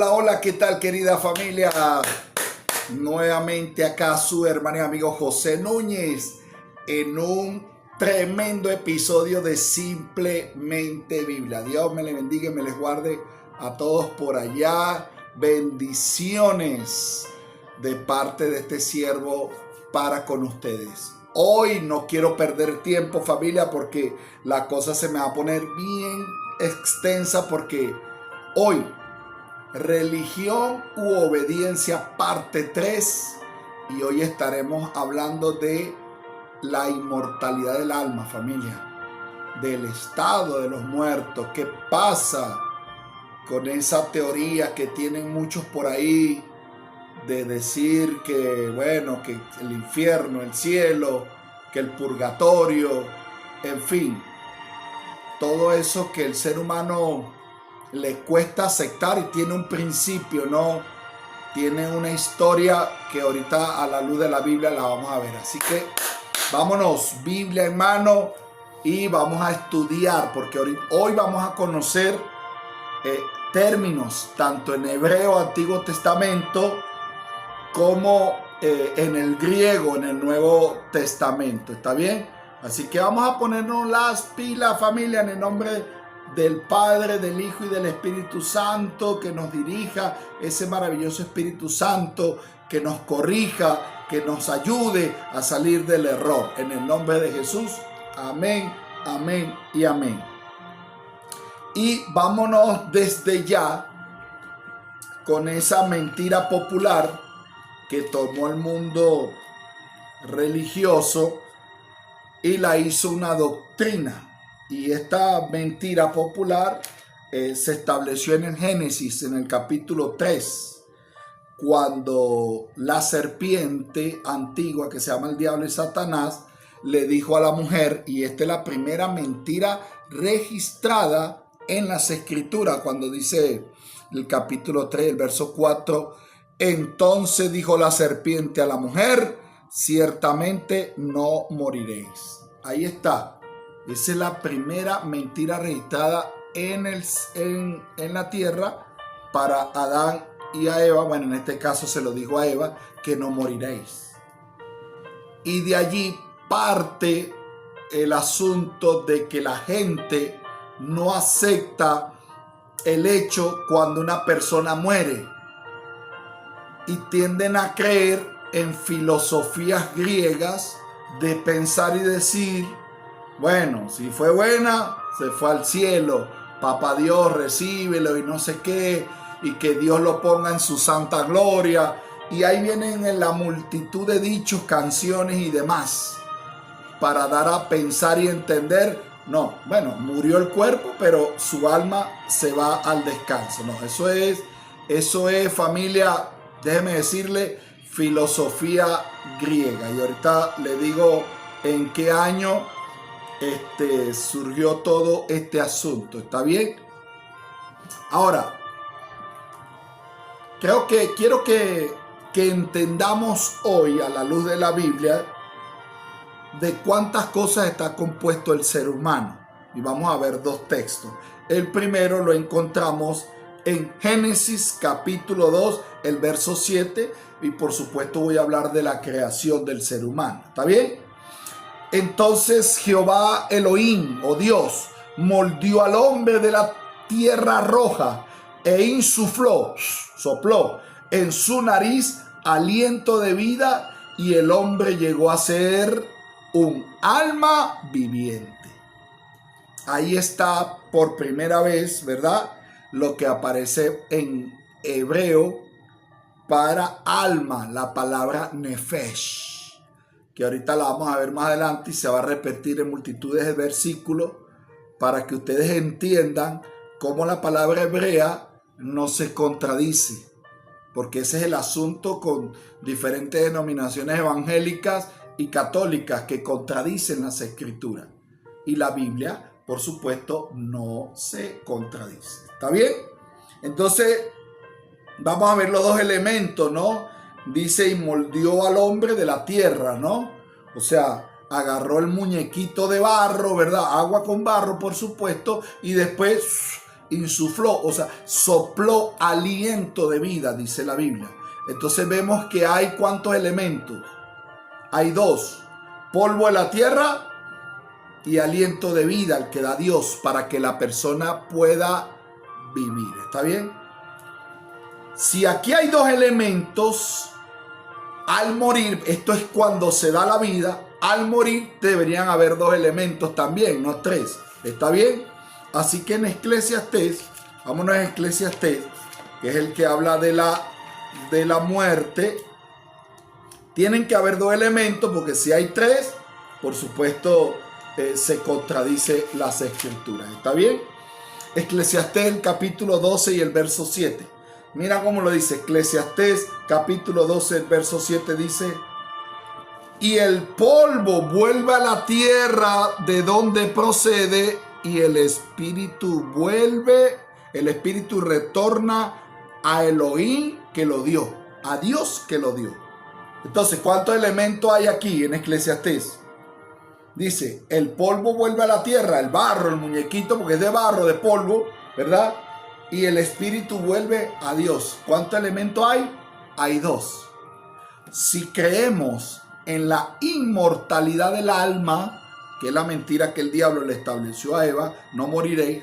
Hola, hola, ¿qué tal, querida familia? Nuevamente acá su hermano y amigo José Núñez en un tremendo episodio de Simplemente Biblia. Dios me les bendiga y me les guarde a todos por allá. Bendiciones de parte de este siervo para con ustedes. Hoy no quiero perder tiempo, familia, porque la cosa se me va a poner bien extensa, porque hoy religión u obediencia parte 3, y hoy estaremos hablando de la inmortalidad del alma, familia, del estado de los muertos. ¿Qué pasa con esa teoría que tienen muchos por ahí de decir que, bueno, que el infierno, el cielo, que el purgatorio, en fin, todo eso que el ser humano le cuesta aceptar y tiene un principio, ¿no? Tiene una historia que ahorita a la luz de la Biblia la vamos a ver. Así que vámonos, Biblia en mano, y vamos a estudiar, porque hoy vamos a conocer términos tanto en hebreo, Antiguo Testamento, como en el griego, en el Nuevo Testamento. ¿Está bien? Así que vamos a ponernos las pilas, familia, en el nombre del Padre, del Hijo y del Espíritu Santo, que nos dirija, ese maravilloso Espíritu Santo que nos corrija, que nos ayude a salir del error. En el nombre de Jesús, amén, amén y amén. Y vámonos desde ya con esa mentira popular que tomó el mundo religioso y la hizo una doctrina. Y esta mentira popular se estableció en el Génesis, en el capítulo 3, cuando la serpiente antigua, que se llama el diablo y Satanás, le dijo a la mujer, y esta es la primera mentira registrada en las Escrituras, cuando dice el capítulo 3, el verso 4, entonces dijo la serpiente a la mujer, ciertamente no moriréis. Ahí está. Esa es la primera mentira registrada en la tierra para Adán y a Eva. Bueno, en este caso se lo dijo a Eva, que no moriréis. Y de allí parte el asunto de que la gente no acepta el hecho cuando una persona muere, y tienden a creer en filosofías griegas de pensar y decir, bueno, si fue buena, se fue al cielo, papá Dios, recíbelo y no sé qué, y que Dios lo ponga en su santa gloria. Y ahí vienen en la multitud de dichos, canciones y demás, para dar a pensar y entender, no, bueno, murió el cuerpo, pero su alma se va al descanso. No, eso es, familia, déjeme decirle, filosofía griega. Y ahorita le digo en qué año surgió todo este asunto. ¿Está bien? Ahora, quiero que entendamos hoy, a la luz de la Biblia, de cuántas cosas está compuesto el ser humano. Y vamos a ver dos textos. El primero lo encontramos en Génesis capítulo 2, el verso 7. Y por supuesto voy a hablar de la creación del ser humano. ¿Está bien? Entonces Jehová Elohim, o Dios, moldeó al hombre de la tierra roja e insufló, sopló en su nariz aliento de vida, y el hombre llegó a ser un alma viviente. Ahí está por primera vez, ¿verdad?, lo que aparece en hebreo para alma, la palabra nefesh, que ahorita la vamos a ver más adelante y se va a repetir en multitudes de versículos para que ustedes entiendan cómo la palabra hebrea no se contradice, porque ese es el asunto con diferentes denominaciones evangélicas y católicas que contradicen las escrituras, y la Biblia, por supuesto, no se contradice. ¿Está bien? Entonces vamos a ver los dos elementos, ¿no? Dice, y moldeó al hombre de la tierra, ¿no? O sea, agarró el muñequito de barro, ¿verdad? Agua con barro, por supuesto, y después insufló, o sea, sopló aliento de vida, dice la Biblia. Entonces vemos que hay ¿cuántos elementos? Hay dos: polvo de la tierra y aliento de vida, el que da Dios para que la persona pueda vivir. ¿Está bien? Si aquí hay dos elementos, al morir, esto es cuando se da la vida, al morir deberían haber dos elementos también, no tres. ¿Está bien? Así que en Eclesiastés, vámonos a Eclesiastés, que es el que habla de la muerte. Tienen que haber dos elementos, porque si hay tres, por supuesto, se contradice las escrituras. ¿Está bien? Eclesiastés, el capítulo 12 y el verso 7. Mira cómo lo dice. Eclesiastés, capítulo 12, el verso 7 dice: y el polvo vuelve a la tierra de donde procede, y el espíritu retorna a Elohim que lo dio, a Dios que lo dio. Entonces, ¿cuántos elementos hay aquí en Eclesiastés? Dice, el polvo vuelve a la tierra, el barro, el muñequito, porque es de barro, de polvo, ¿verdad? Y el espíritu vuelve a Dios. ¿Cuántos elementos hay? Hay dos. Si creemos en la inmortalidad del alma, que es la mentira que el diablo le estableció a Eva, no moriréis,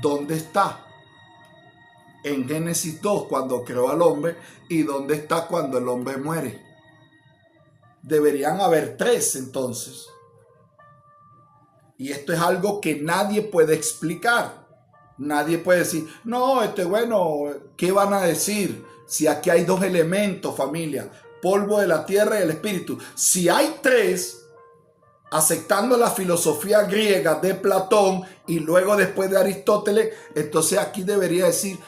¿dónde está? En Génesis 2, cuando creó al hombre, y ¿dónde está cuando el hombre muere? Deberían haber tres entonces. Y esto es algo que nadie puede explicar. Nadie puede decir, no, bueno, ¿qué van a decir? Si aquí hay dos elementos, familia, polvo de la tierra y el espíritu. Si hay tres, aceptando la filosofía griega de Platón y luego después de Aristóteles, entonces aquí debería decir,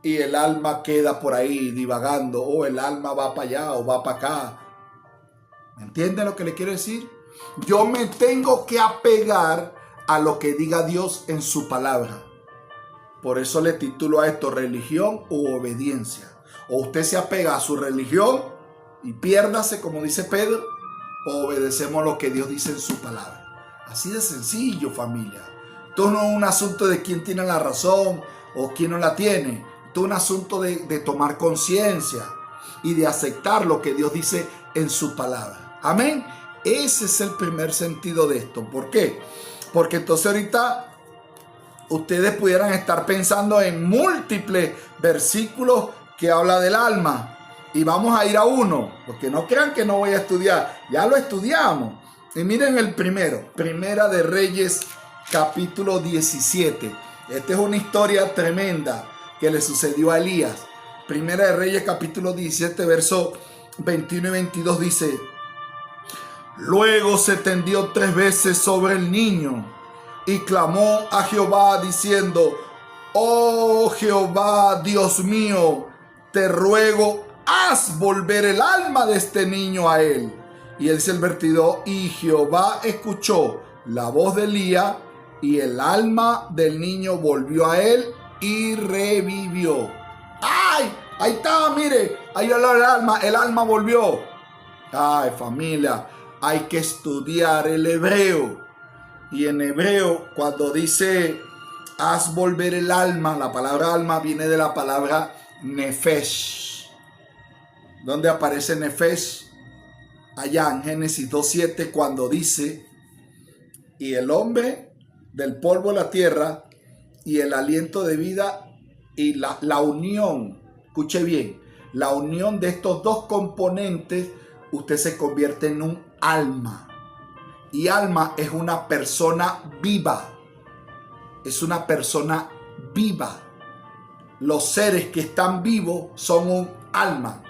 y el alma queda por ahí divagando, o el alma va para allá o va para acá. ¿Me entienden lo que le quiero decir? Yo me tengo que apegar a lo que diga Dios en su palabra. Por eso le titulo a esto religión u obediencia. O usted se apega a su religión y piérdase, como dice Pedro, o obedecemos lo que Dios dice en su palabra. Así de sencillo, familia. Esto no es un asunto de quién tiene la razón o quién no la tiene. Esto es un asunto de tomar conciencia y de aceptar lo que Dios dice en su palabra. Amén. Ese es el primer sentido de esto. ¿Por qué? Porque entonces ahorita ustedes pudieran estar pensando en múltiples versículos que habla del alma. Y vamos a ir a uno, porque no crean que no voy a estudiar. Ya lo estudiamos. Y miren el primero. Primera de Reyes, capítulo 17. Esta es una historia tremenda que le sucedió a Elías. Primera de Reyes, capítulo 17, verso 21 y 22 dice: luego se tendió 3 veces sobre el niño y clamó a Jehová diciendo: oh Jehová, Dios mío, te ruego, haz volver el alma de este niño a él. Y él se advirtió, y Jehová escuchó la voz de Elías, y el alma del niño volvió a él y revivió. ¡Ay! Ahí está, mire, ahí el alma volvió. Ay, familia, hay que estudiar el hebreo. Y en hebreo, cuando dice haz volver el alma, la palabra alma viene de la palabra nefesh. ¿Dónde aparece nefesh? Allá en Génesis 2:7, cuando dice: y el hombre del polvo de la tierra, y el aliento de vida, y la unión, escuche bien, la unión de estos dos componentes, usted se convierte en un alma. Y alma es una persona viva. Es una persona viva. Los seres que están vivos son un alma.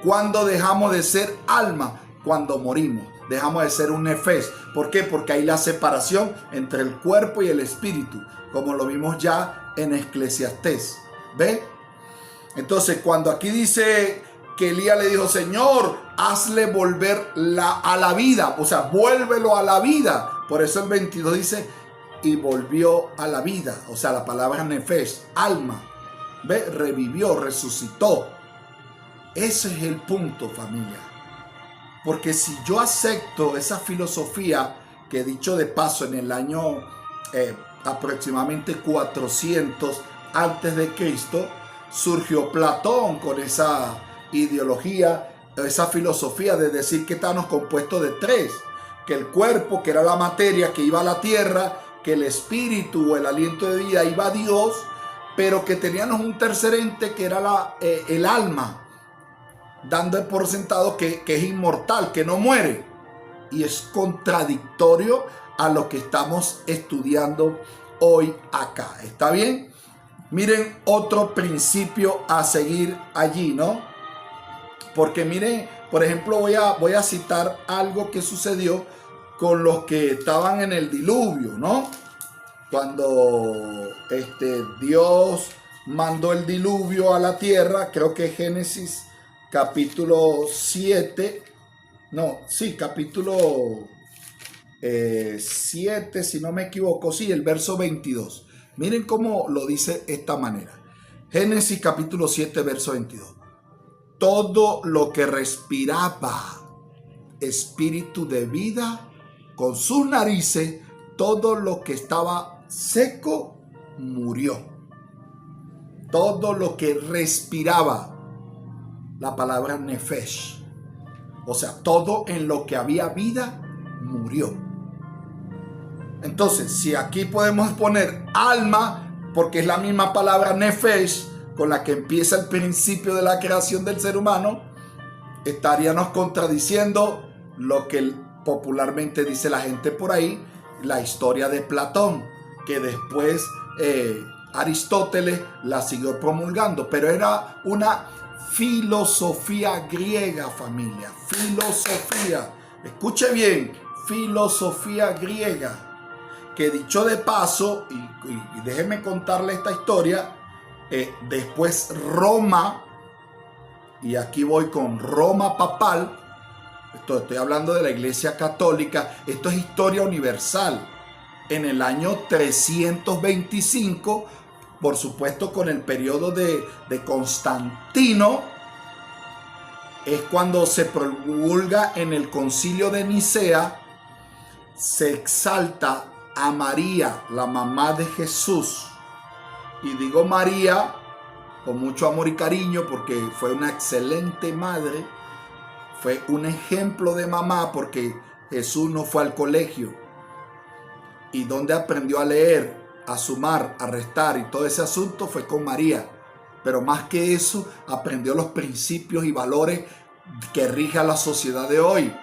¿Cuándo dejamos de ser alma? Cuando morimos. Dejamos de ser un nefesh. ¿Por qué? Porque hay la separación entre el cuerpo y el espíritu, como lo vimos ya en Eclesiastés. ¿Ve? Entonces, cuando aquí dice que Elías le dijo: Señor, hazle volver a la vida, o sea, vuélvelo a la vida. Por eso el 22 dice: y volvió a la vida. O sea, la palabra nefesh, alma. ¿Ve? Revivió, resucitó. Ese es el punto, familia. Porque si yo acepto esa filosofía, que dicho de paso en el año aproximadamente 400 antes de Cristo, surgió Platón con esa ideología, esa filosofía de decir que estamos compuestos de tres, que el cuerpo, que era la materia que iba a la tierra, que el espíritu o el aliento de vida iba a Dios, pero que teníamos un tercer ente que era el alma, dando por sentado que es inmortal, que no muere. Y es contradictorio a lo que estamos estudiando hoy acá. ¿Está bien? Miren otro principio a seguir allí, ¿no? Porque miren, por ejemplo, voy a citar algo que sucedió con los que estaban en el diluvio, ¿no? Cuando Dios mandó el diluvio a la tierra, creo que Génesis capítulo 7, no, sí, capítulo 7, si no me equivoco, sí, el verso 22. Miren cómo lo dice esta manera. Génesis capítulo 7, verso 22. Todo lo que respiraba espíritu de vida, con sus narices, todo lo que estaba seco, murió. Todo lo que respiraba, la palabra nefesh, o sea, todo en lo que había vida, murió. Entonces, si aquí podemos poner alma, porque es la misma palabra nefesh con la que empieza el principio de la creación del ser humano, estaríamos contradiciendo lo que popularmente dice la gente por ahí, la historia de Platón, que después Aristóteles la siguió promulgando, pero era una filosofía griega, familia, filosofía, escuche bien, filosofía griega, que dicho de paso, y déjenme contarle esta historia, después Roma, y aquí voy con Roma papal, estoy hablando de la Iglesia Católica, esto es historia universal, en el año 325, por supuesto con el periodo de Constantino, es cuando se promulga en el concilio de Nicea, se exalta a María, la mamá de Jesús. Y digo María con mucho amor y cariño porque fue una excelente madre, fue un ejemplo de mamá porque Jesús no fue al colegio. Y donde aprendió a leer, a sumar, a restar y todo ese asunto fue con María. Pero más que eso, aprendió los principios y valores que rige a la sociedad de hoy.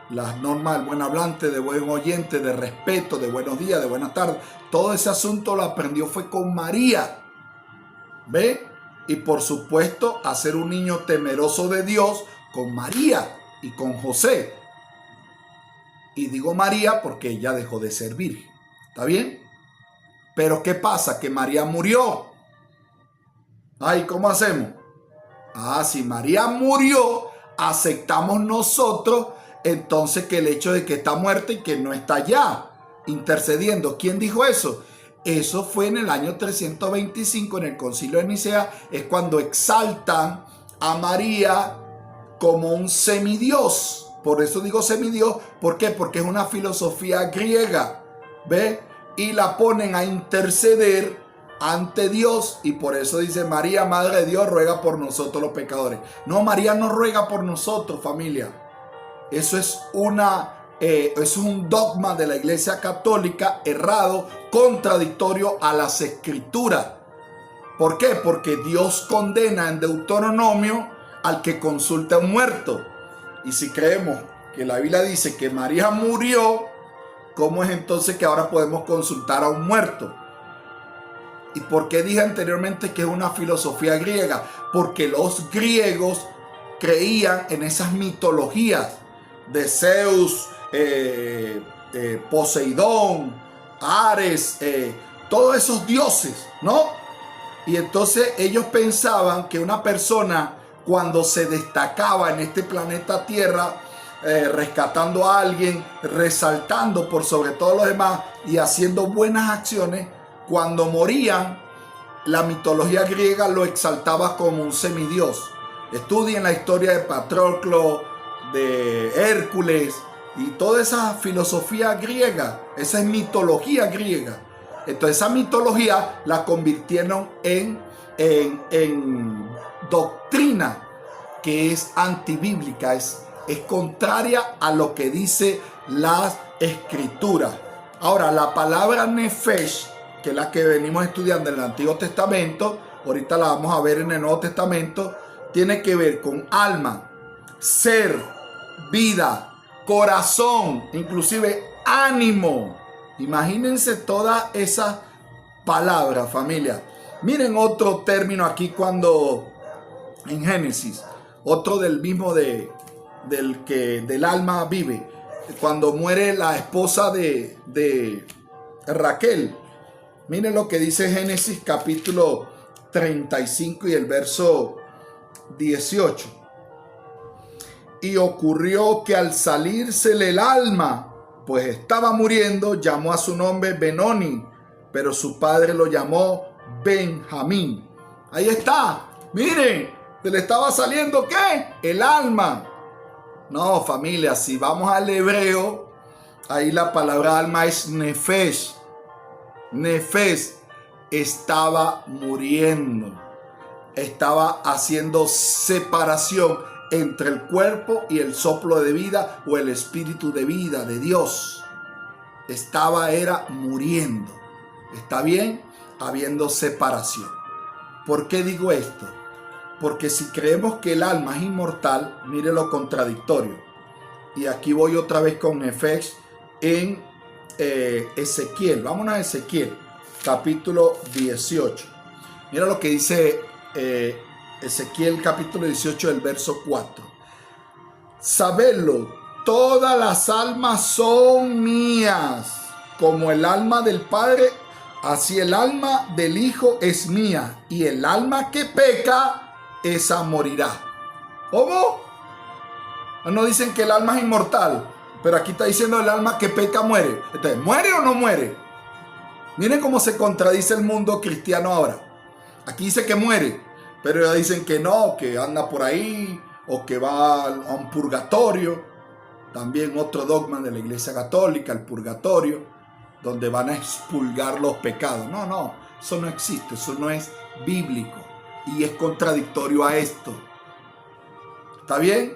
Las normas del buen hablante, de buen oyente, de respeto, de buenos días, de buenas tardes. Todo ese asunto lo aprendió fue con María. ¿Ve? Y por supuesto, a ser un niño temeroso de Dios con María y con José. Y digo María porque ella dejó de ser virgen. ¿Está bien? Pero ¿qué pasa? Que María murió. Ay, ¿cómo hacemos? Si María murió, aceptamos nosotros entonces que el hecho de que está muerta y que no está ya intercediendo. ¿Quién dijo eso? Eso fue en el año 325 en el concilio de Nicea. Es cuando exaltan a María como un semidios. Por eso digo semidios. ¿Por qué? Porque es una filosofía griega. ¿Ve? Y la ponen a interceder ante Dios. Y por eso dice María, Madre de Dios, ruega por nosotros los pecadores. No, María no ruega por nosotros, familia. Eso es un dogma de la Iglesia Católica errado, contradictorio a las Escrituras. ¿Por qué? Porque Dios condena en Deuteronomio al que consulta a un muerto. Y si creemos que la Biblia dice que María murió, ¿cómo es entonces que ahora podemos consultar a un muerto? ¿Y por qué dije anteriormente que es una filosofía griega? Porque los griegos creían en esas mitologías de Zeus, Poseidón, Ares, todos esos dioses, ¿no? Y entonces ellos pensaban que una persona cuando se destacaba en este planeta Tierra, rescatando a alguien, resaltando por sobre todo los demás y haciendo buenas acciones, cuando morían, la mitología griega lo exaltaba como un semidios. Estudien la historia de Patroclo, de Hércules y toda esa filosofía griega, esa es mitología griega. Entonces esa mitología la convirtieron en doctrina que es antibíblica, es contraria a lo que dice las escrituras. Ahora, la palabra nefesh, que es la que venimos estudiando en el Antiguo Testamento, ahorita la vamos a ver en el Nuevo Testamento, tiene que ver con alma, ser, vida, corazón, inclusive ánimo. Imagínense todas esas palabras, familia. Miren otro término aquí cuando en Génesis, otro del mismo del alma vive. Cuando muere la esposa de Raquel. Miren lo que dice Génesis capítulo 35 y el verso 18. Y ocurrió que al salírsele el alma, pues estaba muriendo, llamó a su nombre Benoni, pero su padre lo llamó Benjamín. Ahí está, miren, se le estaba saliendo ¿qué? El alma. No, familia, si vamos al hebreo, ahí la palabra alma es nefesh. Nefesh estaba muriendo, estaba haciendo separación entre el cuerpo y el soplo de vida o el espíritu de vida de Dios. Era muriendo. ¿Está bien? Habiendo separación. ¿Por qué digo esto? Porque si creemos que el alma es inmortal, mire lo contradictorio. Y aquí voy otra vez con Nefesh en Ezequiel. Vámonos a Ezequiel, capítulo 18. Mira lo que dice Ezequiel, capítulo 18, del verso 4. Sabedlo, todas las almas son mías, como el alma del Padre, así el alma del Hijo es mía, y el alma que peca, esa morirá. ¿Cómo? No dicen que el alma es inmortal, pero aquí está diciendo el alma que peca muere. Entonces, ¿muere o no muere? Miren cómo se contradice el mundo cristiano ahora. Aquí dice que muere, pero ya dicen que no, que anda por ahí o que va a un purgatorio. También otro dogma de la Iglesia Católica, el purgatorio, donde van a expurgar los pecados. No, eso no existe, eso no es bíblico y es contradictorio a esto. ¿Está bien?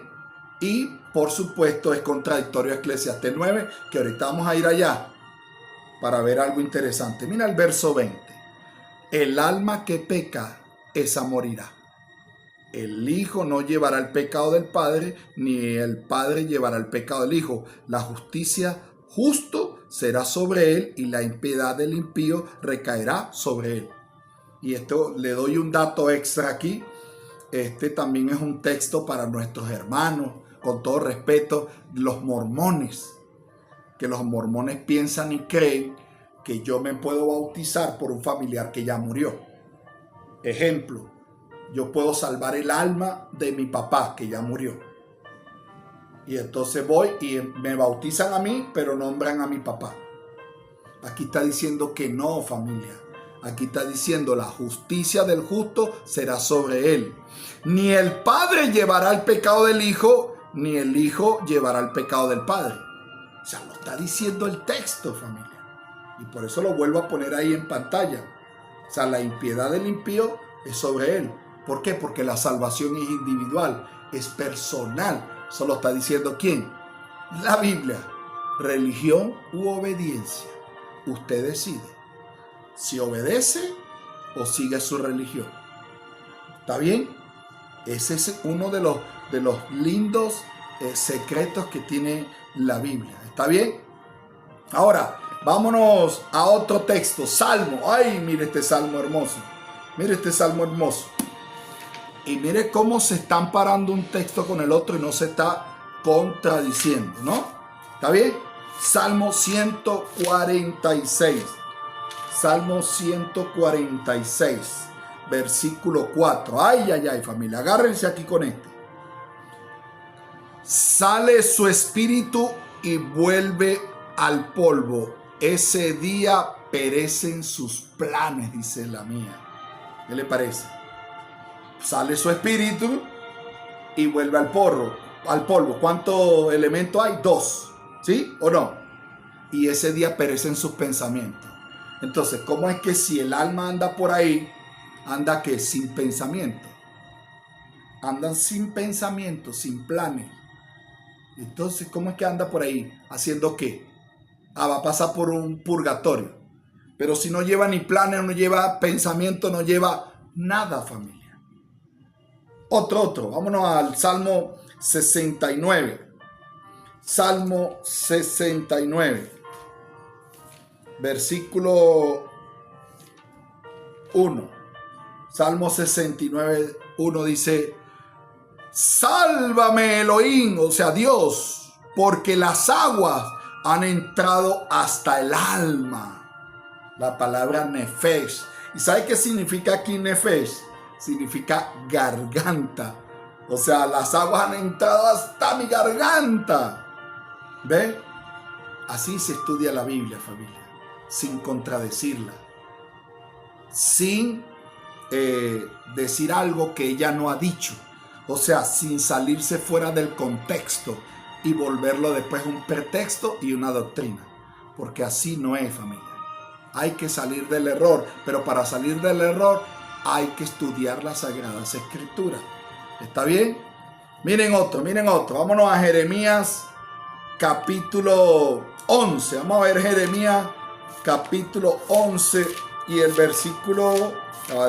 Y por supuesto es contradictorio a Eclesiastés 9, que ahorita vamos a ir allá para ver algo interesante. Mira el verso 20. El alma que peca, esa morirá. El Hijo no llevará el pecado del Padre, ni el Padre llevará el pecado del Hijo. La justicia justo será sobre él y la impiedad del impío recaerá sobre él. Y esto le doy un dato extra aquí. Este también es un texto para nuestros hermanos, con todo respeto, los mormones. Que los mormones piensan y creen que yo me puedo bautizar por un familiar que ya murió. Ejemplo, yo puedo salvar el alma de mi papá que ya murió. Y entonces voy y me bautizan a mí, pero nombran a mi papá. Aquí está diciendo que no, familia. Aquí está diciendo la justicia del justo será sobre él. Ni el Padre llevará el pecado del Hijo, ni el Hijo llevará el pecado del Padre. O sea, lo está diciendo el texto, familia. Y por eso lo vuelvo a poner ahí en pantalla. O sea, la impiedad del impío es sobre él. ¿Por qué? Porque la salvación es individual, es personal. Eso lo está diciendo ¿quién? La Biblia. Religión u obediencia. Usted decide si obedece o sigue su religión. ¿Está bien? Ese es uno de los lindos secretos que tiene la Biblia. ¿Está bien? Ahora, vámonos a otro texto. Salmo. Ay, mire este salmo hermoso. Mire este salmo hermoso. Y mire cómo se están parando un texto con el otro y no se está contradiciendo, ¿no? ¿Está bien? Salmo 146. Salmo 146, versículo 4. Ay, familia. Agárrense aquí con esto. Sale su espíritu y vuelve al polvo. Ese día perecen sus planes, dice la mía. ¿Qué le parece? Sale su espíritu y vuelve al polvo. ¿Cuántos elementos hay? 2. ¿Sí o no? Y ese día perecen sus pensamientos. Entonces, ¿cómo es que si el alma anda por ahí, anda que sin pensamiento? Andan sin pensamiento, sin planes. Entonces, ¿cómo es que anda por ahí? ¿Haciendo qué? Va a pasar por un purgatorio. Pero si no lleva ni planes, no lleva pensamiento, no lleva nada, familia. Otro. Vámonos al Salmo 69. Salmo 69. Versículo 1. Salmo 69, 1 dice: sálvame, Elohim, o sea, Dios, porque las aguas han entrado hasta el alma. La palabra nefesh. ¿Y sabe qué significa aquí nefesh? Significa garganta. O sea, las aguas han entrado hasta mi garganta. ¿Ve? Así se estudia la Biblia, familia. Sin contradecirla. Sin decir algo que ella no ha dicho. O sea, sin salirse fuera del contexto y volverlo después un pretexto y una doctrina. Porque así no es, familia. Hay que salir del error, pero para salir del error hay que estudiar las Sagradas Escrituras. ¿Está bien? Miren otro. Vámonos a Jeremías capítulo 11. Vamos a ver Jeremías capítulo 11 y el versículo,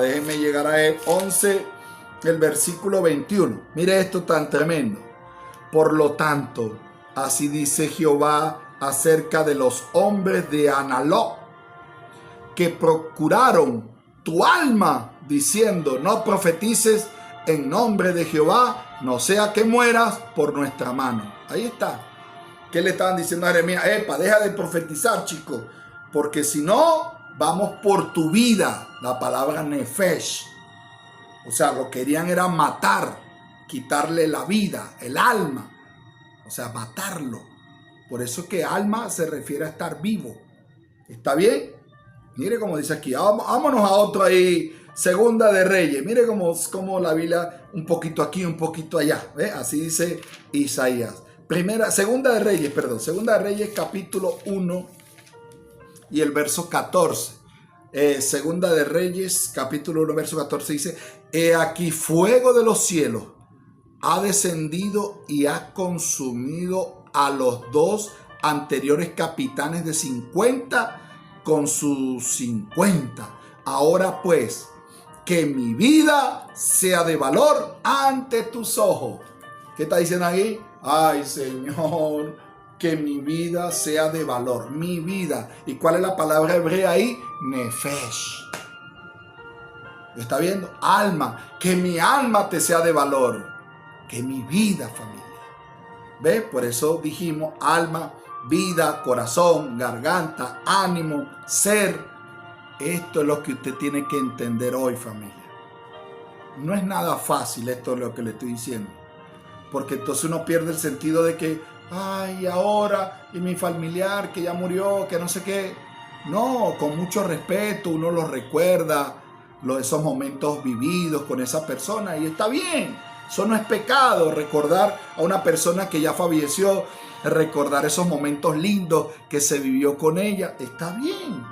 déjenme llegar a él, 11, el versículo 21. Mire esto tan tremendo. Por lo tanto, así dice Jehová acerca de los hombres de Analó, que procuraron tu alma, diciendo: no profetices en nombre de Jehová, no sea que mueras por nuestra mano. Ahí está. ¿Qué le estaban diciendo a Jeremías? Deja de profetizar, chicos, porque si no, vamos por tu vida. La palabra nefesh. O sea, lo que querían era matar, quitarle la vida, el alma. O sea, matarlo. Por eso que alma se refiere a estar vivo. ¿Está bien? Mire cómo dice aquí. Vámonos a otro ahí. Segunda de Reyes. Mire cómo la Biblia, un poquito aquí, un poquito allá. ¿Ve? Así dice Isaías. Segunda de Reyes capítulo 1 y el verso 14. Segunda de Reyes capítulo 1 verso 14 dice: he aquí fuego de los cielos ha descendido y ha consumido a los dos anteriores capitanes de 50 con sus 50. Ahora pues, que mi vida sea de valor ante tus ojos. ¿Qué está diciendo aquí? Ay, Señor, que mi vida sea de valor. Mi vida. ¿Y cuál es la palabra hebrea ahí? Nefesh. ¿Está viendo? Alma. Que mi alma te sea de valor. Que mi vida, familia. ¿Ve? Por eso dijimos alma, vida, corazón, garganta, ánimo, ser. Esto es lo que usted tiene que entender hoy, familia. No es nada fácil esto es lo que le estoy diciendo. Porque entonces uno pierde el sentido de que, ay, ahora, y mi familiar que ya murió, que no sé qué. No, con mucho respeto uno los recuerda, esos momentos vividos con esa persona, y está bien. Eso no es pecado, recordar a una persona que ya falleció, recordar esos momentos lindos que se vivió con ella, está bien.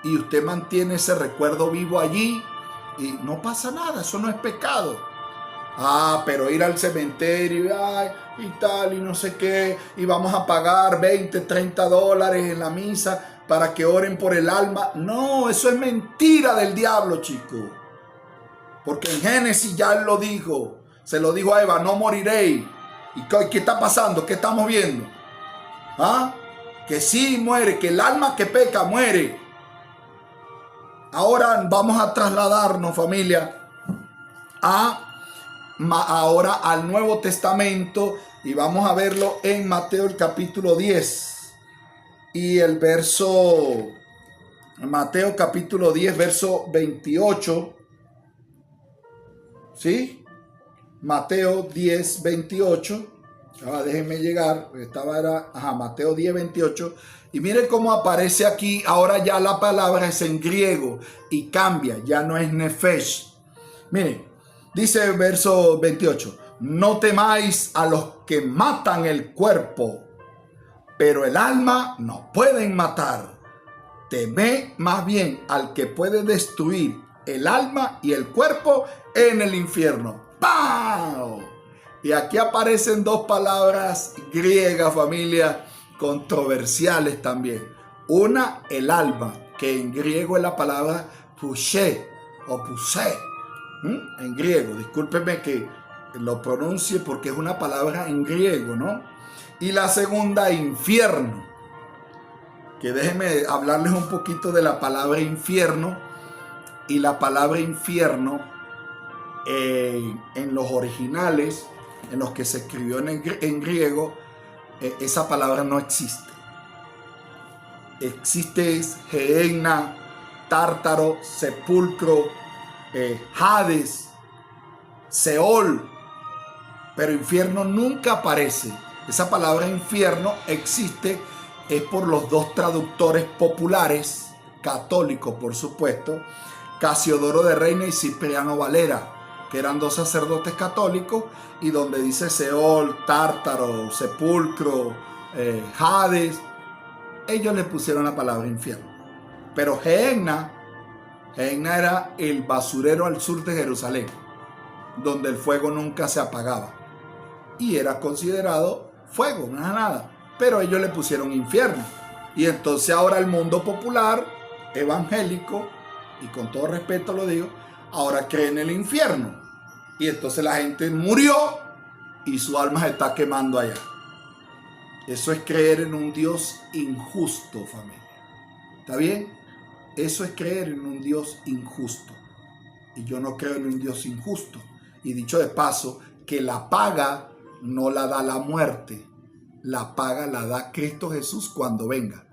Y usted mantiene ese recuerdo vivo allí y no pasa nada, eso no es pecado. Pero ir al cementerio y tal y no sé qué, y vamos a pagar 20, 30 dólares en la misa para que oren por el alma. No, eso es mentira del diablo, chicos. Porque en Génesis ya él lo dijo, se lo dijo a Eva: no moriréis. ¿Y qué está pasando? ¿Qué estamos viendo? Que sí muere, que el alma que peca muere. Ahora vamos a trasladarnos, familia, ahora al Nuevo Testamento, y vamos a verlo en Mateo el capítulo 10 y el verso, Mateo capítulo 10 verso 28, ¿sí? Mateo 10 28, déjenme llegar, Mateo 10 28, y miren cómo aparece aquí. Ahora ya la palabra es en griego y cambia, ya no es nefesh. Miren, dice el verso 28, no temáis a los que matan el cuerpo, pero el alma no pueden matar. Temed más bien al que puede destruir el alma y el cuerpo en el infierno. ¡Pau! Y aquí aparecen dos palabras griegas, familia, controversiales también. Una, el alma, que en griego es la palabra pushe o pusé. En griego, discúlpenme que lo pronuncie porque es una palabra en griego, ¿no? Y la segunda, infierno. Que déjenme hablarles un poquito de la palabra infierno. Y la palabra infierno en los originales, en los que se escribió en griego, esa palabra no existe. Existe es Gehenna, Tártaro, sepulcro, Hades, Seol, pero infierno nunca aparece. Esa palabra infierno existe es por los dos traductores populares, católicos por supuesto, Casiodoro de Reina y Cipriano Valera, que eran dos sacerdotes católicos, y donde dice Seol, Tártaro, sepulcro, Hades, ellos le pusieron la palabra infierno. Pero Gehenna era el basurero al sur de Jerusalén, donde el fuego nunca se apagaba y era considerado fuego, no era nada, pero ellos le pusieron infierno. Y entonces ahora el mundo popular evangélico, y con todo respeto lo digo, ahora cree en el infierno, y entonces la gente murió y su alma se está quemando allá. Eso es creer en un Dios injusto, familia. ¿Está bien? Eso es creer en un Dios injusto. Y yo no creo en un Dios injusto. Y dicho de paso, que la paga no la da la muerte. La paga la da Cristo Jesús cuando venga.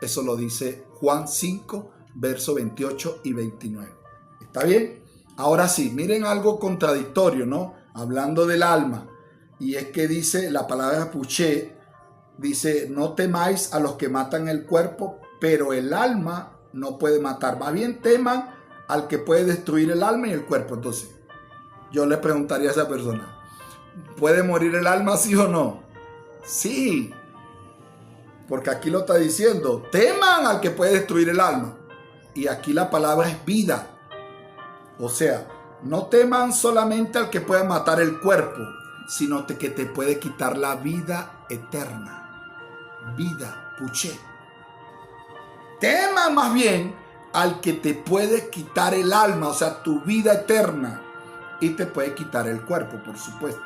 Eso lo dice Juan 5, versos 28 y 29. ¿Está bien? Ahora sí, miren algo contradictorio, ¿no? Hablando del alma. Y es que dice la palabra puché, dice, no temáis a los que matan el cuerpo, pero el alma no puede matar. Más bien teman al que puede destruir el alma y el cuerpo. Entonces, yo le preguntaría a esa persona, ¿puede morir el alma, sí o no? Sí, porque aquí lo está diciendo, teman al que puede destruir el alma. Y aquí la palabra es vida. O sea, no teman solamente al que puede matar el cuerpo, sino que te puede quitar la vida eterna. Vida, puché. Teman más bien al que te puede quitar el alma, o sea, tu vida eterna, y te puede quitar el cuerpo, por supuesto.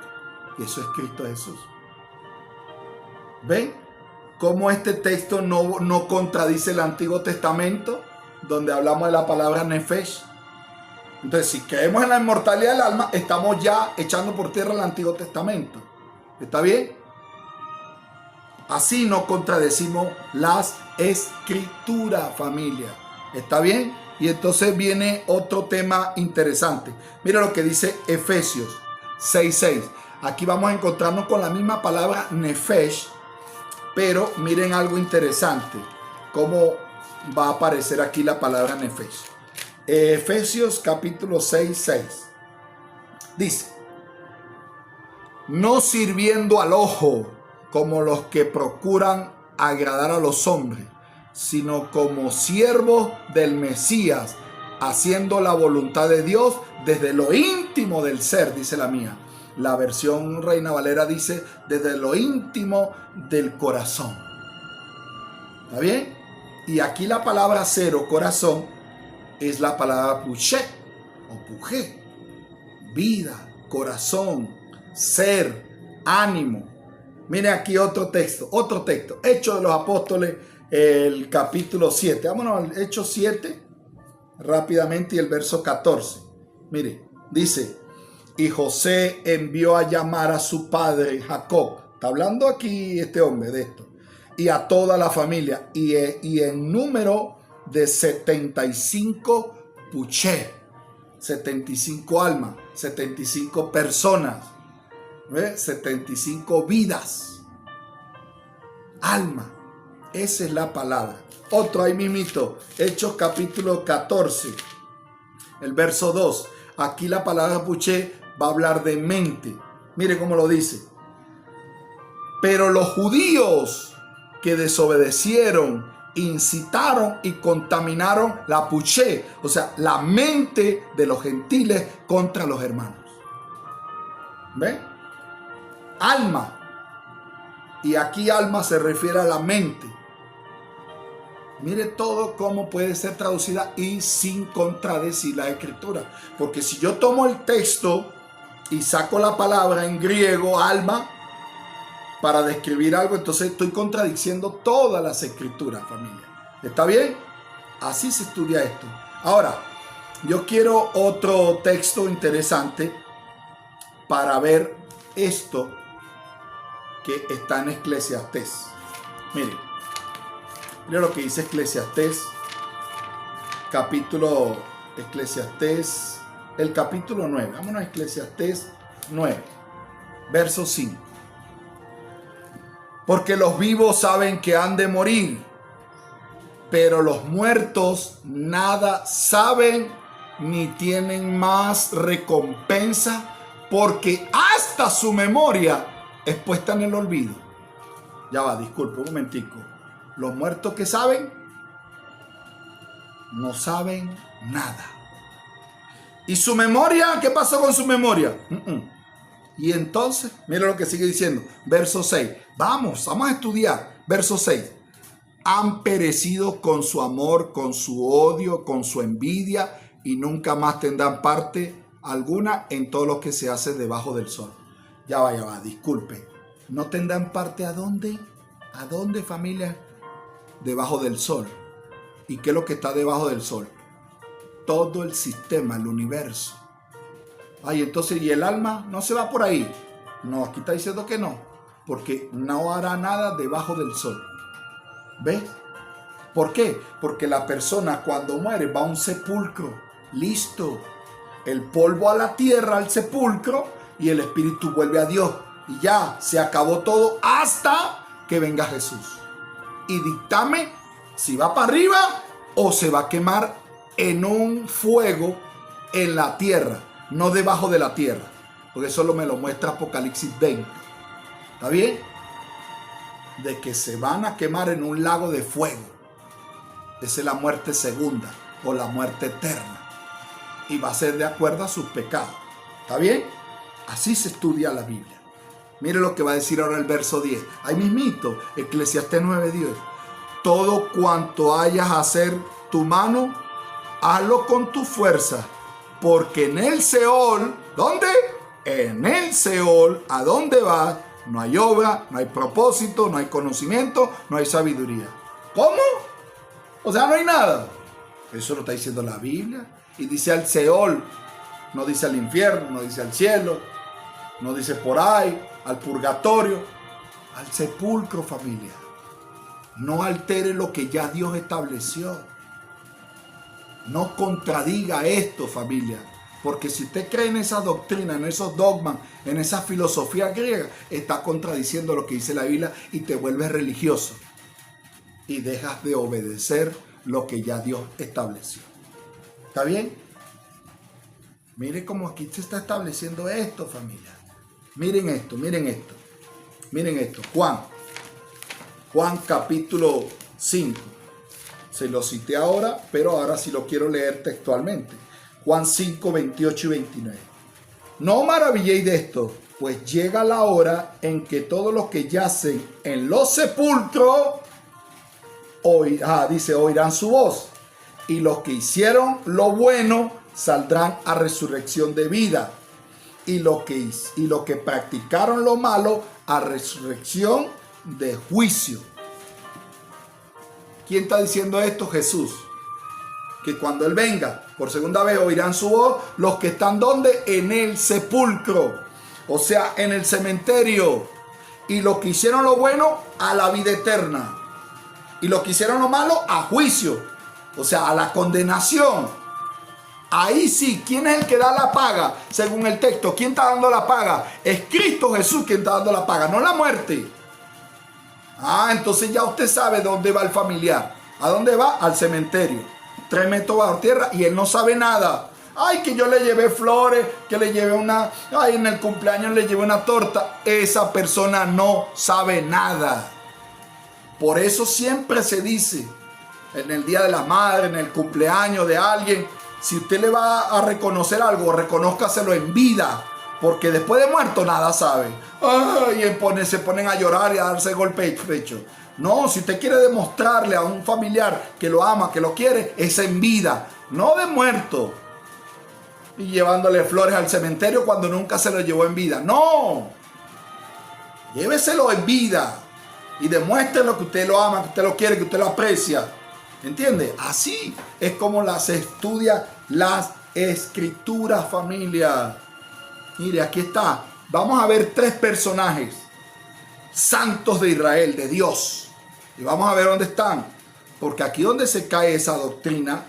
Y eso es Cristo Jesús. ¿Ven cómo este texto no contradice el Antiguo Testamento, donde hablamos de la palabra nefesh? Entonces, si creemos en la inmortalidad del alma, estamos ya echando por tierra el Antiguo Testamento. ¿Está bien? Así no contradecimos las escrituras, familia. ¿Está bien? Y entonces viene otro tema interesante. Mira lo que dice Efesios 6:6. Aquí vamos a encontrarnos con la misma palabra nefesh, pero miren algo interesante. Cómo va a aparecer aquí la palabra nefesh. Efesios capítulo 6:6. Dice, no sirviendo al ojo como los que procuran agradar a los hombres, sino como siervos del Mesías, haciendo la voluntad de Dios desde lo íntimo del ser, dice la mía. La versión Reina Valera dice desde lo íntimo del corazón. ¿Está bien? Y aquí la palabra ser o corazón es la palabra puché o pujé. Vida, corazón, ser, ánimo. Miren aquí otro texto. Hechos de los Apóstoles, el capítulo 7. Vámonos al Hechos 7 rápidamente y el verso 14. Mire, dice, y José envió a llamar a su padre Jacob. Está hablando aquí este hombre de esto. Y a toda la familia. Y en número de 75 puché. 75 almas. 75 personas. 75 vidas. Alma. Esa es la palabra. Otro ahí mismito. Hechos capítulo 14. El verso 2. Aquí la palabra puché va a hablar de mente. Mire cómo lo dice. Pero los judíos que desobedecieron incitaron y contaminaron la puché, o sea, la mente de los gentiles contra los hermanos. ¿Ve? Alma. Y aquí alma se refiere a la mente. Mire todo cómo puede ser traducida y sin contradecir la escritura. Porque si yo tomo el texto y saco la palabra en griego, alma, para describir algo, entonces estoy contradiciendo todas las escrituras, familia. ¿Está bien? Así se estudia esto. Ahora, yo quiero otro texto interesante para ver esto que está en Eclesiastés. Miren lo que dice Eclesiastés, el capítulo 9. Vámonos a Eclesiastés 9, verso 5. Porque los vivos saben que han de morir, pero los muertos nada saben ni tienen más recompensa, porque hasta su memoria es puesta en el olvido. Ya va, disculpe un momentico. Los muertos que saben, no saben nada. ¿Y su memoria? ¿Qué pasó con su memoria? Y entonces, mira lo que sigue diciendo. Verso 6. Vamos a estudiar. Verso 6. Han perecido con su amor, con su odio, con su envidia, y nunca más tendrán parte alguna en todo lo que se hace debajo del sol. Ya va, disculpe. ¿No tendrán parte a dónde? ¿A dónde, familia? Debajo del sol. ¿Y qué es lo que está debajo del sol? Todo el sistema, el universo. Ay, entonces, ¿y el alma no se va por ahí? No, aquí está diciendo que no, porque no hará nada debajo del sol. ¿Ves? ¿Por qué? Porque la persona cuando muere va a un sepulcro. Listo. El polvo a la tierra, al sepulcro, y el espíritu vuelve a Dios. Y ya, se acabó todo hasta que venga Jesús. Y dictame si va para arriba o se va a quemar en un fuego en la tierra, no debajo de la tierra. Porque eso me lo muestra Apocalipsis 20. ¿Está bien? De que se van a quemar en un lago de fuego. Esa es la muerte segunda o la muerte eterna. Y va a ser de acuerdo a sus pecados. ¿Está bien? Así se estudia la Biblia. Mire lo que va a decir ahora el verso 10. Ahí mismito, Eclesiastés 9:10. Todo cuanto hayas a hacer tu mano, hazlo con tu fuerza. Porque en el Seol, ¿dónde? En el Seol, ¿a dónde vas? No hay obra, no hay propósito, no hay conocimiento, no hay sabiduría. ¿Cómo? O sea, no hay nada. Eso lo está diciendo la Biblia. Y dice al Seol, no dice al infierno, no dice al cielo, no dice por ahí, al purgatorio, al sepulcro, familia. No altere lo que ya Dios estableció. No contradiga esto, familia. Porque si usted cree en esa doctrina, en esos dogmas, en esa filosofía griega, está contradiciendo lo que dice la Biblia y te vuelves religioso. Y dejas de obedecer lo que ya Dios estableció. ¿Está bien? Mire cómo aquí se está estableciendo esto, familia. Miren esto, miren esto. Miren esto. Juan capítulo 5. Se lo cité ahora, pero ahora sí lo quiero leer textualmente. Juan 5, 28 y 29. No maravilléis de esto, pues llega la hora en que todos los que yacen en los sepulcros oirán su voz. Y los que hicieron lo bueno saldrán a resurrección de vida. Y los que practicaron lo malo a resurrección de juicio. ¿Quién está diciendo esto? Jesús. Que cuando Él venga por segunda vez oirán su voz los que están ¿dónde? En el sepulcro. O sea, en el cementerio. Y los que hicieron lo bueno a la vida eterna. Y los que hicieron lo malo a juicio. O sea, a la condenación. Ahí sí, ¿quién es el que da la paga? Según el texto, ¿quién está dando la paga? Es Cristo Jesús quien está dando la paga, no la muerte. Entonces ya usted sabe dónde va el familiar. ¿A dónde va? Al cementerio. 3 metros bajo tierra y él no sabe nada. Ay, que yo le llevé flores, que le llevé en el cumpleaños le llevé una torta. Esa persona no sabe nada. Por eso siempre se dice, en el Día de la Madre, en el cumpleaños de alguien. Si usted le va a reconocer algo, reconózcaselo en vida, porque después de muerto nada sabe. Ay, se ponen a llorar y a darse golpe de pecho. No, si usted quiere demostrarle a un familiar que lo ama, que lo quiere, es en vida, no de muerto. Y llevándole flores al cementerio cuando nunca se lo llevó en vida. No, lléveselo en vida y demuéstrelo que usted lo ama, que usted lo quiere, que usted lo aprecia. ¿Entiende? Así es como se estudia las escrituras, familia. Mire, aquí está. Vamos a ver 3 personajes santos de Israel, de Dios. Y vamos a ver dónde están. Porque aquí donde se cae esa doctrina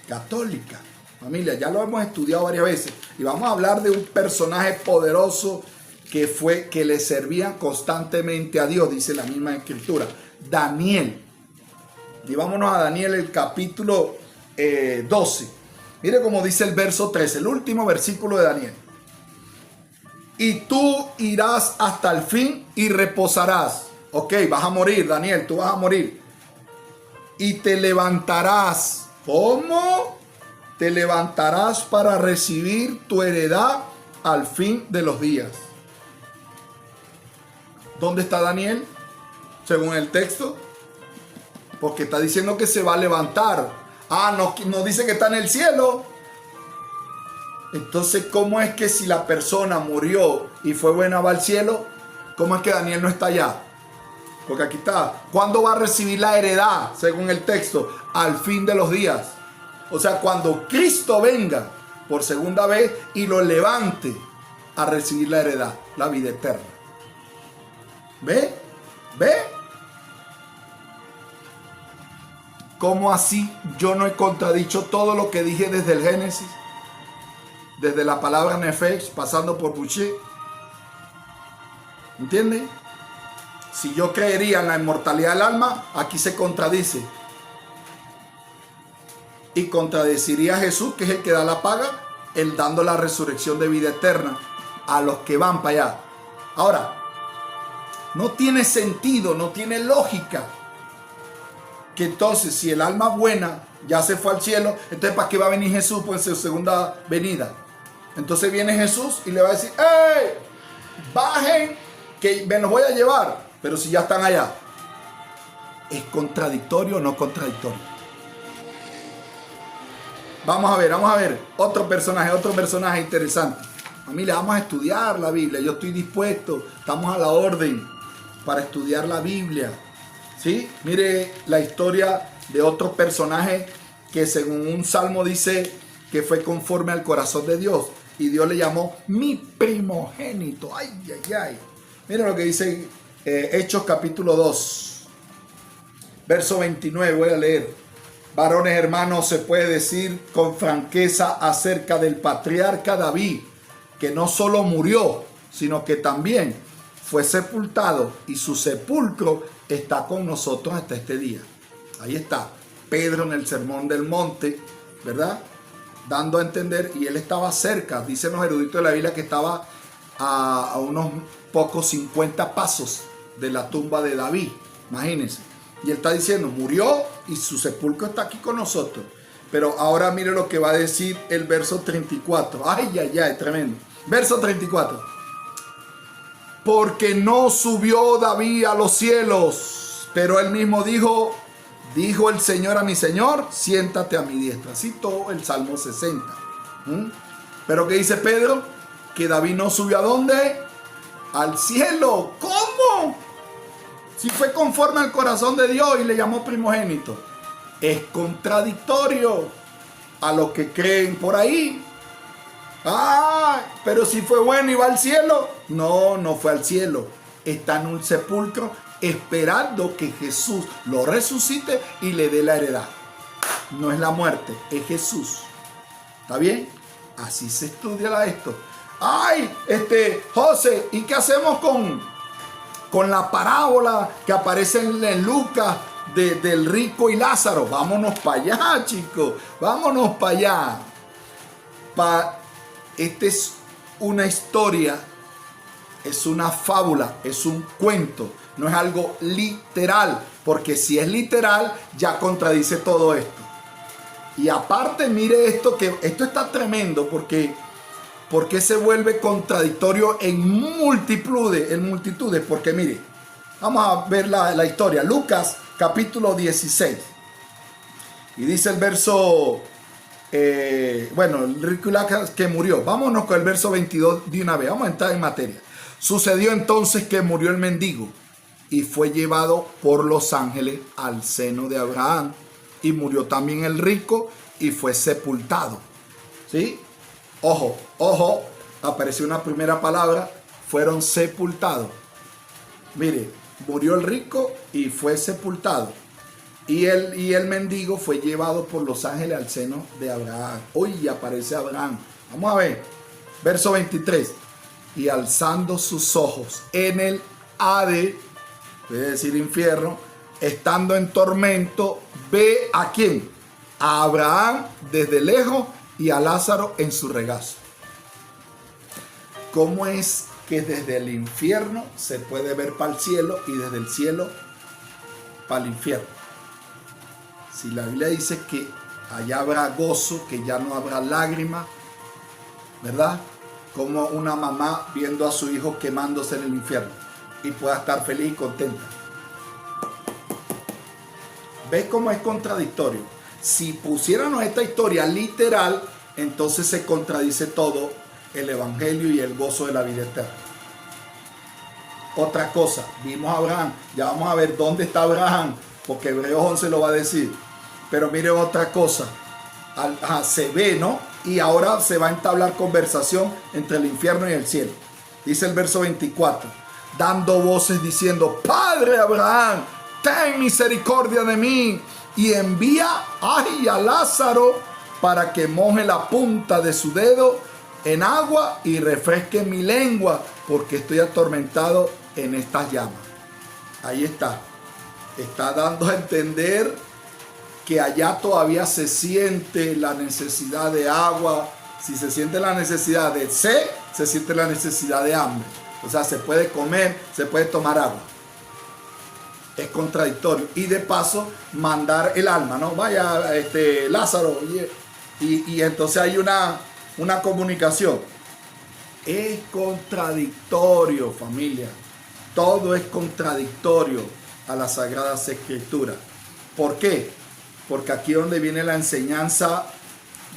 católica. Familia, ya lo hemos estudiado varias veces. Y vamos a hablar de un personaje poderoso que le servía constantemente a Dios, dice la misma escritura. Daniel. Y vámonos a Daniel, el capítulo 12. Mire cómo dice el verso 13, el último versículo de Daniel. Y tú irás hasta el fin y reposarás. Ok, vas a morir, Daniel, tú vas a morir. Y te levantarás. ¿Cómo? Te levantarás para recibir tu heredad al fin de los días. ¿Dónde está Daniel? Según el texto. Porque está diciendo que se va a levantar. No dice que está en el cielo. Entonces, ¿cómo es que si la persona murió y fue buena va al cielo? ¿Cómo es que Daniel no está allá? Porque aquí está. ¿Cuándo va a recibir la heredad? Según el texto, al fin de los días. O sea, cuando Cristo venga por segunda vez y lo levante a recibir la heredad, la vida eterna. ¿Ve? ¿Ve? ¿Cómo así yo no he contradicho todo lo que dije desde el Génesis? Desde la palabra Nefesh, pasando por Boucher. ¿Entiende? Si yo creería en la inmortalidad del alma, aquí se contradice. Y contradeciría a Jesús, que es el que da la paga, él dando la resurrección de vida eterna a los que van para allá. Ahora, no tiene sentido, no tiene lógica que entonces si el alma buena ya se fue al cielo, entonces ¿para qué va a venir Jesús por su segunda venida? Entonces viene Jesús y le va a decir, ¡hey! Bajen, que me los voy a llevar. Pero si ya están allá, ¿es contradictorio o no contradictorio? Vamos a ver, otro personaje interesante. Familia, vamos a estudiar la Biblia. Yo estoy dispuesto, estamos a la orden para estudiar la Biblia. ¿Sí? Mire la historia de otro personaje que según un salmo dice que fue conforme al corazón de Dios. Y Dios le llamó mi primogénito. Ay, ay, ay. Mire lo que dice Hechos capítulo 2. Verso 29, voy a leer. Varones hermanos, se puede decir con franqueza acerca del patriarca David, que no solo murió, sino que también fue sepultado y su sepulcro está con nosotros hasta este día. Ahí está Pedro en el Sermón del Monte, ¿verdad? Dando a entender, y él estaba cerca, dicen los eruditos de la Biblia que estaba a unos pocos 50 pasos de la tumba de David, imagínense. Y él está diciendo, murió y su sepulcro está aquí con nosotros. Pero ahora mire lo que va a decir el verso 34. Ay, ay, ay, tremendo. Verso 34. Porque no subió David a los cielos, pero él mismo dijo el Señor a mi Señor, siéntate a mi diestra. Citó el Salmo 60. Pero ¿qué dice Pedro? Que David no subió ¿a dónde? Al cielo. ¿Cómo? Si fue conforme al corazón de Dios y le llamó primogénito. Es contradictorio a los que creen por ahí. Pero si fue bueno y va al cielo. No, no fue al cielo. Está en un sepulcro esperando que Jesús lo resucite y le dé la heredad. No es la muerte, es Jesús. ¿Está bien? Así se estudia esto. José, ¿y qué hacemos con la parábola que aparece en Lucas del rico y Lázaro? Vámonos para allá, chicos. Vámonos para allá. Esta es una historia es una fábula, es un cuento, no es algo literal, porque si es literal ya contradice todo esto. Y aparte, mire esto, que esto está tremendo, porque se vuelve contradictorio en multitudes, porque mire, vamos a ver la historia. Lucas capítulo 16. Y dice el verso, el rico y Lázaro que murió. Vámonos con el verso 22 de una vez. Vamos a entrar en materia. Sucedió entonces que murió el mendigo y fue llevado por los ángeles al seno de Abraham. Y murió también el rico y fue sepultado. ¿Sí? Ojo, apareció una primera palabra, fueron sepultados. Mire, murió el rico y fue sepultado. Y el mendigo fue llevado por los ángeles al seno de Abraham. Hoy aparece Abraham. Vamos a ver, verso 23. Y alzando sus ojos en el Hades, puede decir infierno, estando en tormento, ve a quién, a Abraham desde lejos y a Lázaro en su regazo. ¿Cómo es que desde el infierno se puede ver para el cielo y desde el cielo para el infierno? Si la Biblia dice que allá habrá gozo, que ya no habrá lágrimas, ¿verdad? Como una mamá viendo a su hijo quemándose en el infierno y pueda estar feliz y contenta. ¿Ves cómo es contradictorio? Si pusiéramos esta historia literal, entonces se contradice todo el evangelio y el gozo de la vida eterna. Otra cosa, vimos a Abraham, ya vamos a ver dónde está Abraham, porque Hebreos 11 lo va a decir. Pero mire otra cosa, se ve, ¿no? Y ahora se va a entablar conversación entre el infierno y el cielo. Dice el verso 24, dando voces diciendo, Padre Abraham, ten misericordia de mí y envía a Lázaro para que moje la punta de su dedo en agua y refresque mi lengua, porque estoy atormentado en estas llamas. Ahí está dando a entender que allá todavía se siente la necesidad de agua. Si se siente la necesidad de sed, se siente la necesidad de hambre. O sea, se puede comer, se puede tomar agua. Es contradictorio. Y de paso, mandar el alma, ¿no? Vaya, Lázaro. Y entonces hay una comunicación. Es contradictorio, familia. Todo es contradictorio a las Sagradas Escrituras. ¿Por qué? Porque aquí es donde viene la enseñanza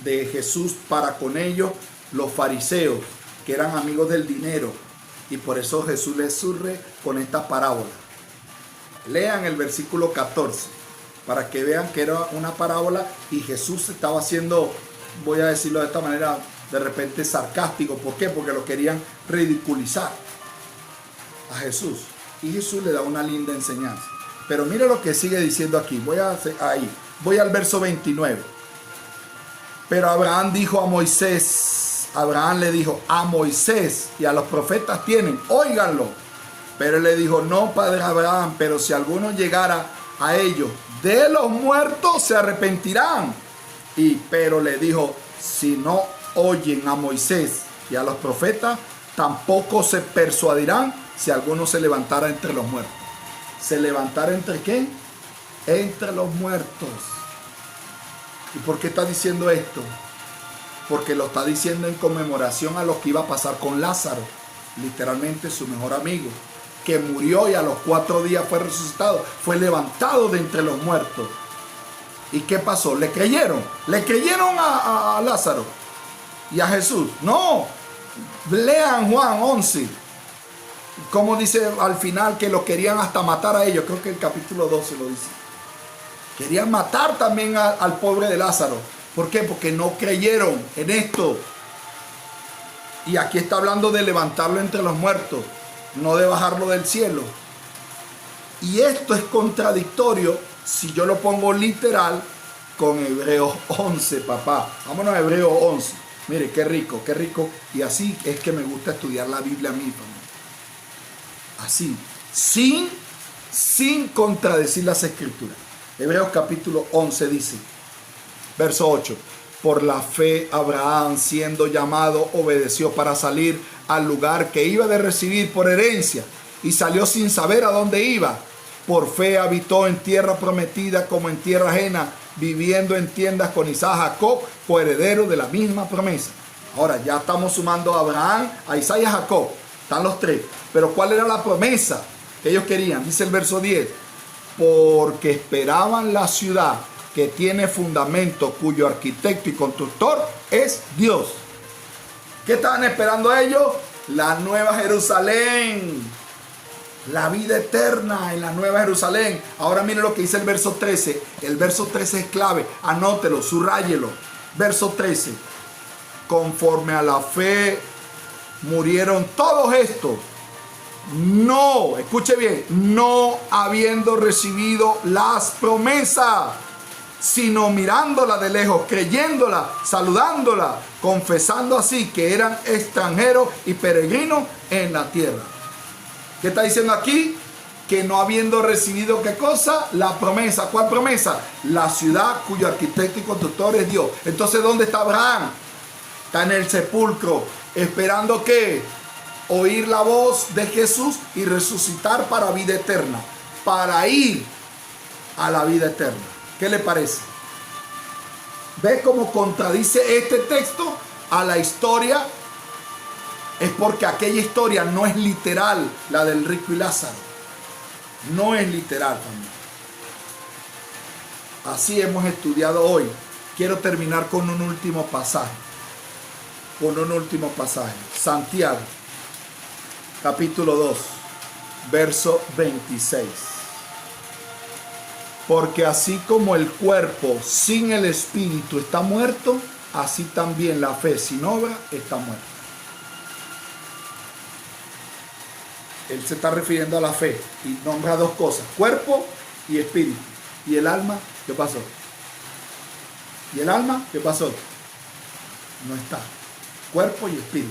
de Jesús para con ellos, los fariseos, que eran amigos del dinero. Y por eso Jesús les surre con esta parábola. Lean el versículo 14 para que vean que era una parábola y Jesús estaba haciendo, voy a decirlo de esta manera, de repente sarcástico. ¿Por qué? Porque lo querían ridiculizar a Jesús. Y Jesús le da una linda enseñanza. Pero mire lo que sigue diciendo aquí. Voy al verso 29. Pero Abraham dijo a Moisés, Abraham le dijo a Moisés y a los profetas tienen, óiganlo. Pero él le dijo, no, padre Abraham, pero si alguno llegara a ellos de los muertos, se arrepentirán. Pero le dijo, si no oyen a Moisés y a los profetas, tampoco se persuadirán si alguno se levantara entre los muertos. ¿Se levantara entre qué? Entre los muertos. ¿Y por qué está diciendo esto? Porque lo está diciendo en conmemoración a lo que iba a pasar con Lázaro, literalmente su mejor amigo, que murió y a los 4 días fue resucitado, fue levantado de entre los muertos. ¿Y qué pasó? ¿Le creyeron? ¿Le creyeron a Lázaro y a Jesús? No. Lean Juan 11. Como dice al final que lo querían hasta matar a ellos. Creo que el capítulo 12 lo dice. Querían matar también al pobre de Lázaro. ¿Por qué? Porque no creyeron en esto. Y aquí está hablando de levantarlo entre los muertos, no de bajarlo del cielo. Y esto es contradictorio si yo lo pongo literal con Hebreos 11, papá. Vámonos a Hebreos 11. Mire, qué rico, qué rico. Y así es que me gusta estudiar la Biblia a mí, familia. Así, sin contradecir las Escrituras. Hebreos capítulo 11 dice, verso 8. Por la fe Abraham, siendo llamado, obedeció para salir al lugar que iba de recibir por herencia y salió sin saber a dónde iba. Por fe habitó en tierra prometida como en tierra ajena, viviendo en tiendas con Isaac, Jacob, coheredero de la misma promesa. Ahora ya estamos sumando a Abraham, a Isaac y a Jacob. Están los tres. Pero ¿cuál era la promesa que ellos querían? Dice el verso 10. Porque esperaban la ciudad que tiene fundamento, cuyo arquitecto y constructor es Dios. ¿Qué estaban esperando ellos? La nueva Jerusalén. La vida eterna en la nueva Jerusalén. Ahora miren lo que dice el verso 13. El verso 13 es clave. Anótelo, subráyelo. Verso 13. Conforme a la fe murieron todos estos. No, escuche bien, no habiendo recibido las promesas, sino mirándola de lejos, creyéndola, saludándola, confesando así que eran extranjeros y peregrinos en la tierra. ¿Qué está diciendo aquí? Que no habiendo recibido, ¿qué cosa? La promesa. ¿Cuál promesa? La ciudad cuyo arquitecto y constructor es Dios. Entonces, ¿dónde está Abraham? Está en el sepulcro, esperando ¿qué? Oír la voz de Jesús y resucitar para vida eterna, para ir a la vida eterna. ¿Qué le parece? ¿Ve cómo contradice este texto a la historia? Es porque aquella historia no es literal, la del rico y Lázaro. No es literal también. Así hemos estudiado hoy. Quiero terminar con un último pasaje. Santiago, capítulo 2, verso 26. Porque así como el cuerpo sin el espíritu está muerto, así también la fe sin obra está muerta. Él se está refiriendo a la fe y nombra dos cosas, cuerpo y espíritu. ¿Y el alma qué pasó? ¿Y el alma qué pasó? No está. Cuerpo y espíritu.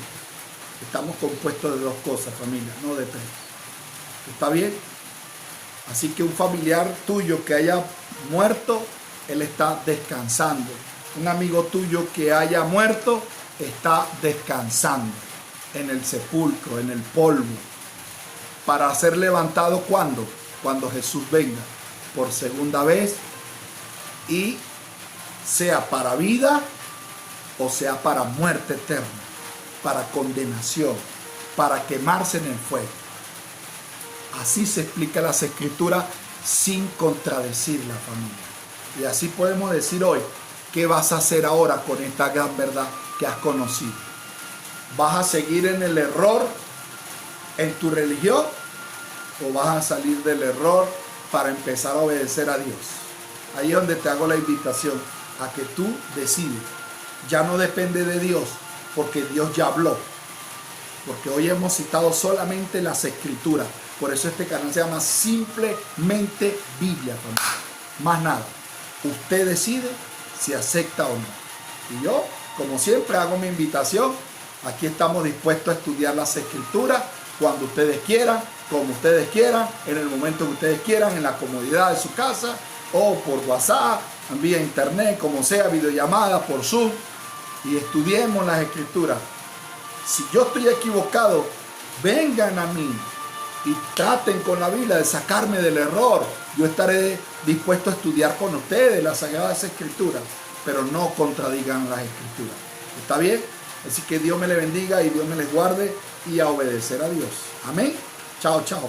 Estamos compuestos de dos cosas, familia, no de tres. ¿Está bien? Así que un familiar tuyo que haya muerto, él está descansando. Un amigo tuyo que haya muerto, está descansando en el sepulcro, en el polvo. Para ser levantado, ¿cuándo? Cuando Jesús venga por segunda vez y sea para vida o sea para muerte eterna, para condenación, para quemarse en el fuego. Así se explica las Escrituras sin contradecir la familia. Y así podemos decir hoy, ¿qué vas a hacer ahora con esta gran verdad que has conocido? ¿Vas a seguir en el error en tu religión o vas a salir del error para empezar a obedecer a Dios? Ahí es donde te hago la invitación a que tú decides. Ya no depende de Dios, porque Dios ya habló. Porque hoy hemos citado solamente las Escrituras. Por eso este canal se llama Simplemente Biblia, familia. Más nada. Usted decide si acepta o no. Y yo, como siempre, hago mi invitación. Aquí estamos dispuestos a estudiar las Escrituras cuando ustedes quieran, como ustedes quieran, en el momento que ustedes quieran, en la comodidad de su casa, o por WhatsApp, vía internet, como sea, videollamada, por Zoom, y estudiemos las Escrituras. Si yo estoy equivocado, vengan a mí y traten con la Biblia de sacarme del error. Yo estaré dispuesto a estudiar con ustedes las Sagradas Escrituras, pero no contradigan las Escrituras. ¿Está bien? Así que Dios me les bendiga y Dios me les guarde y a obedecer a Dios. Amén. Chao, chao.